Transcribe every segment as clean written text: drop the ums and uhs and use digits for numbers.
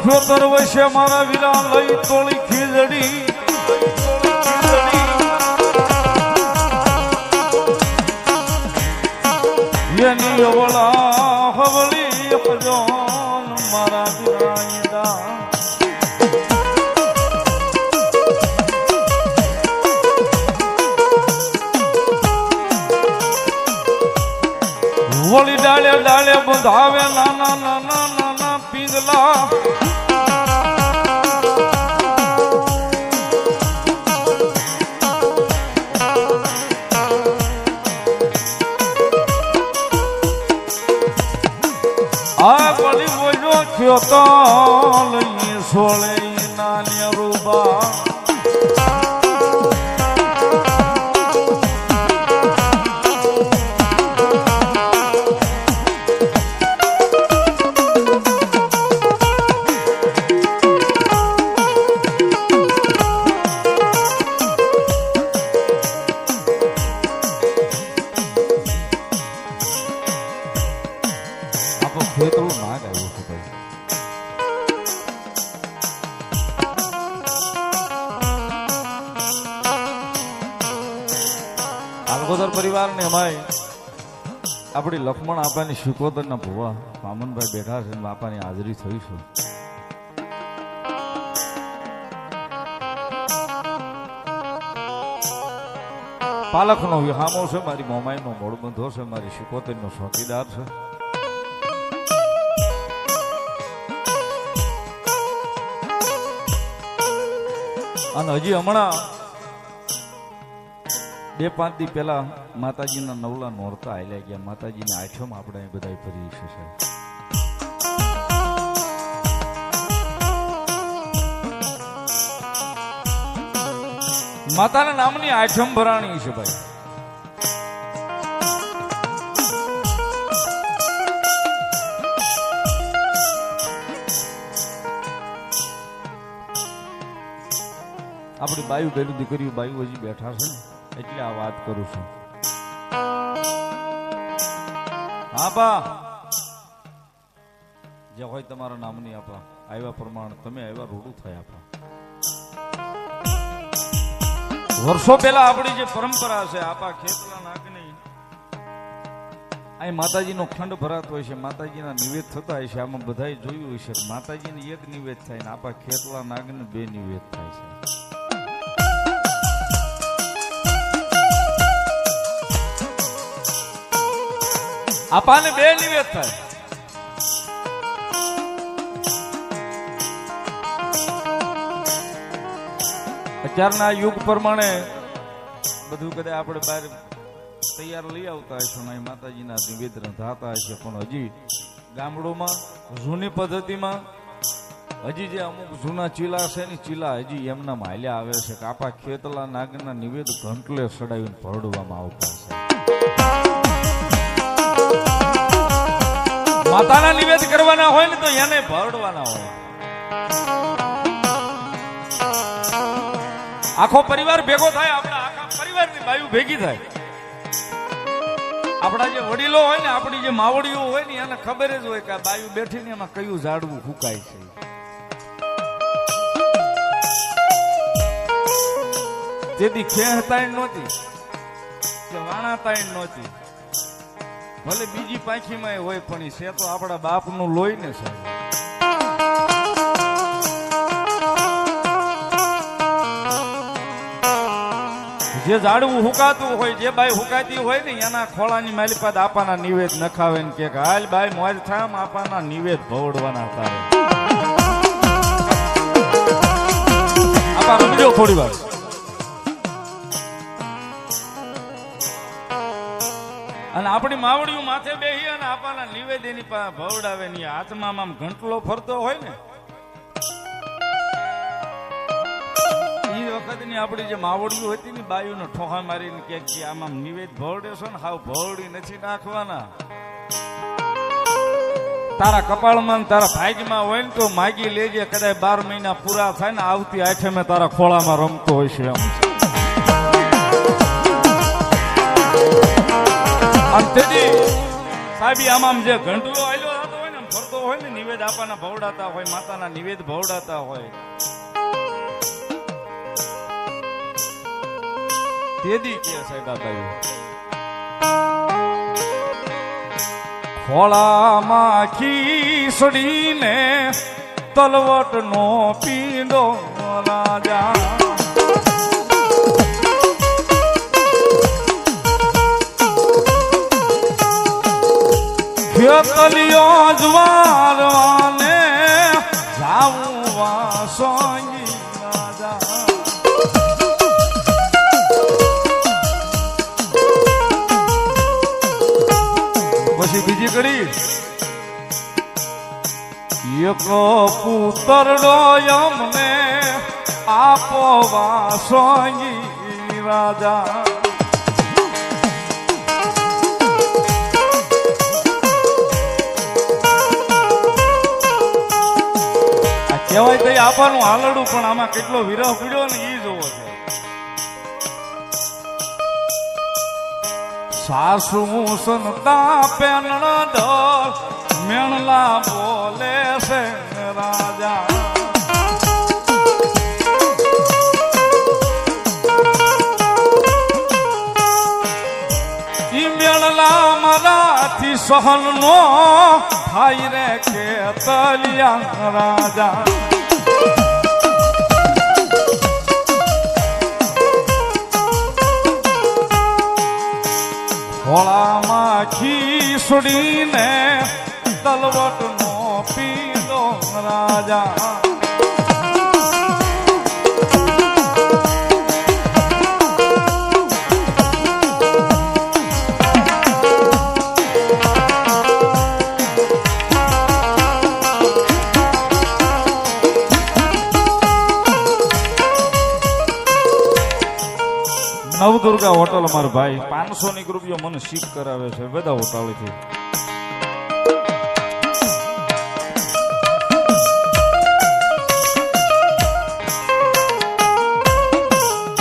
ખેતર વૈશે મારા વીરા લઈ તોળી ખીજડી એની અવળા હવળી પજોન મારા વીરા વળી ડાળે ડાળે બંધાવે નાના નાના નાના પીંગલા આ વળી બોલ્યો થયો તો લઈ સોળે નાની રૂબા ખેતરું નાગ આવ્યું છે ભાઈ આલગોદર પરિવાર ને અમાય આપણી લક્ષ્મણ આપાની શિકોતર ના ભુવા મામનભાઈ બેઠા છે બાપાની હાજરી થઈ છે પાલખ નો વિહામો છે મારી મોમાઈ નો મોડબંધો છે મારી શિકોતર નો ચોકીદાર છે અને હજી હમણાં 2-5 દી પહેલા માતાજીના નવલા નોરતા આલ્યા ગયા માતાજીની આઠમ આપણે બધા ભરી છે માતાના નામની આઠમ ભરાણી છે ભાઈ આપણી બાયુ બેલું દીકરીઓ બાયુ હજી બેઠા છે ને એટલે આ વાત કરું છું હા બા જે હોય તમારા નામની આપા આવ્યા પ્રમાણે તમે આવ્યા રૂડું થાય આપા વર્ષો પહેલા આપણી જે પરંપરા છે આપા ખેતલા નાગની અહીં માતાજીનો ખંડ ભરાતો હોય છે માતાજીના નિવેદ થતા હોય છે આમાં બધાએ જોયું હોય છે માતાજીને એક નિવેદ થાય ને આપા ખેતલા નાગને 2 નિવેદ થાય છે આપાને 2 નિવેદ થાય અત્યારના યુગ પ્રમાણે બધું કદાચ આપણે બહાર તૈયાર લઈ આવતા હશું અહીં માતાજીના નિવેદ રંધાતા હશે પણ હજી ગામડોમાં જૂની પદ્ધતિમાં હજી જે અમુક જૂના ચીલા છે ને ચીલા હજી એમના હાલ્યા આવે છે કે આપા ખેતલા નાગના નિવેદ ઘંટલે સડાવીને ભરડવામાં આવતા છે માતાના નિવેદ કરવાના હોય ને તો એને ભરડવાના હોય આખો પરિવાર ભેગો થાય આપણા આખા પરિવારની બાયુ ભેગી થાય આપણા જે વડીલો હોય ને આપણી જે માવડીઓ હોય ને એને ખબર જ હોય કે બાયુ બેઠી ને એમાં કયું ઝાડવું ફૂંકાય છે તેથી ખેહતાઈન નહોતી કે વાણાતાઈન નહોતી ભલે બીજી પાંખીમાં હોય પણ છે તો આપણા બાપનું લોહી ને સાહેબ જે ઝાડવું હુકાતું હોય જે બાઈ હુકાતી હોય ને એના ખોળાની માલિપાદ આપાના નિવેદ નખાવે ને કે હાલ બાઈ મોજ થામ આપાના નિવેદ ભવડવાના હતા આપા રમજો થોડી વાર અને આપણી માવડીઓ માથે બેહી અને આપાના નિવેદ એની પાસે ભવડાવે ની હાથમાં આમ ઘંટલો ફરતો હોય ને એ વખતની આપણી જે માવડીઓ હતી ને બાયુનો ઠોહા મારીને કે આમાં નિવેદ ભવડે છો ને હાવ ભવડી નથી નાખવાના તારા કપાળમાં તારા ભાગ્યમાં હોય ને તો માગી લેજે કદાચ 12 મહિના પૂરા થાય ને આવતી આઠમે તારા ખોળામાં રમતો હોય છે એમ અંતેજી સાહેબ આમાં જે ઘંટલો આલ્યો થતો હોય ને ફરતો હોય ને નિવેદ આપવાના ભવડાતા હોય, માતાના નિવેદ ભવડાતા હોય, તેદી કે સાહેબ આબાઈ ખોળામાં ખીસડીને તલવટ નો પીંડો રાજા ખેતલિયો જવારવાને જાવું વાસોંગી રાજા પછી બીજી કડી એકલો પુતરડો અમને આપો વાસોંગી રાજા કહેવાય તો આપવાનું હાલડું પણ આમાં કેટલો વિરહ પીડ્યો ને એ જોવો છે. સાસુ સંતા પેનણ ઢોલ મેણલા બોલે છે રાજા ઈ મેણલા મારાથી સહન નો થાય રે ખેતલિયા રાજા ખોળામાં ખીસડીને તલવટ નો પીંડો રાજા નવદુર્ગા હોટલ અમારો ભાઈ 500 રૂપિયા મને શીખ કરાવે છે બધા હોટાળીથી.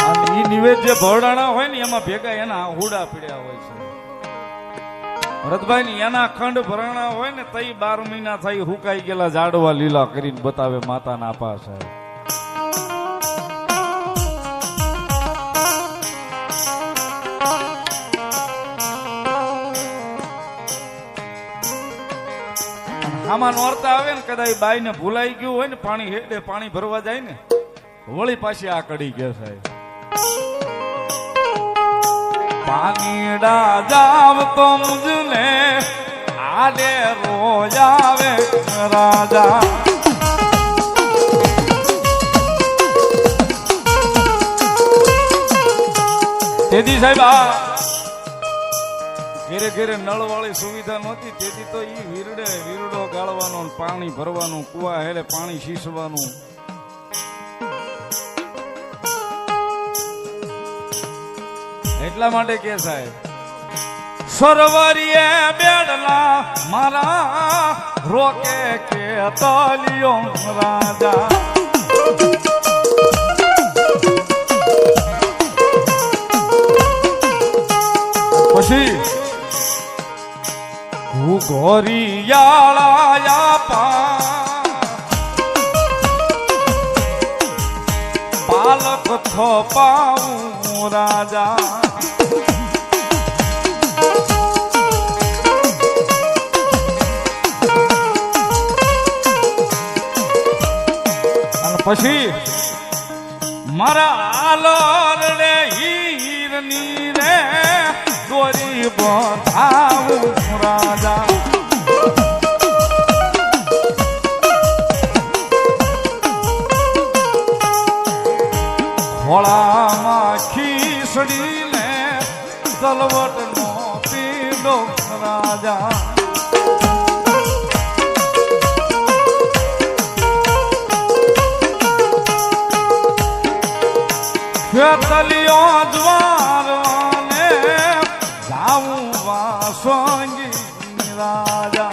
અને ઈ નિવેદ જે ભરડાણા હોય ને એમાં ભેગા એના હુડા પીડ્યા હોય છે ભરતભાઈ ની એના ખંડ ભરણા હોય ને તઈ 12 મહિના થઈ હુકાઈ ગયેલા ઝાડવા લીલા કરીને બતાવે માતાના પાસે. આમાં નોરતા આવે ને કદાચ બાઈ ને ભૂલાઈ ગયું હોય ને પાણી હેડે પાણી ભરવા જાય ને વળી પાછી આ કડી કે સાહેબ પાણીડા જાવ તો મુજને આડે રોજ આવે રાજા તેથી સાહેબ આ ઘેરે ઘેરે નળ વાળી સુવિધા નહોતી તેથી તો ઈ વીરડો ગાળવાનો પાણી ભરવાનું કુવા હેલે પાણી શીસવાનું એટલા માટે કે સાહેબ સરવરીએ બેડલા મારા રોકે કે તલિયો રાજા પછી ઘોરિયાળા પાલક થોપાવું રાજા અને પછી મારા આલર રે હીરની રે દોરી બંધાવું રાજા ખોળામાં ખીસડીને તલવટ નો પીંડો રાજા ખેતલિયો દ્વારવાને જાવું વાસોંગી રાજા